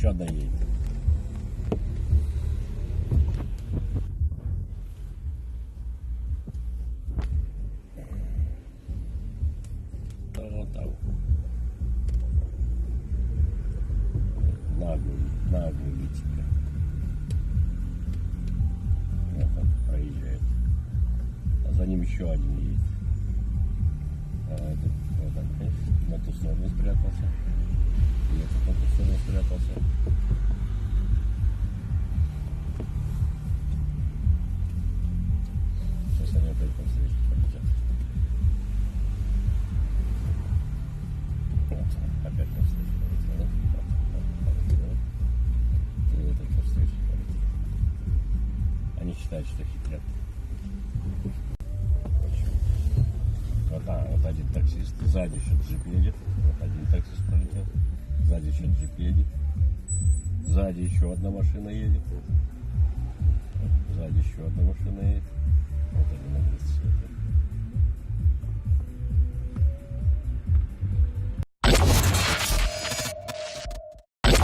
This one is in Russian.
еще одна едет. Вот так. Наглый витика. Вот он проезжает. А за ним еще один едет. А этот вот он, на ту сторону спрятался. И этот на ту сторону спрятался. Сейчас они опять по встречке полетят. Вот, опять по встречке полетел, да? И этот по встречке полетел. Они считают, что хитрят. Вот один таксист, сзади еще джип едет. Вот один таксист пролетел. Сзади еще джип едет. Сзади еще одна машина едет. Сзади еще одна машина едет. Вот один на 30.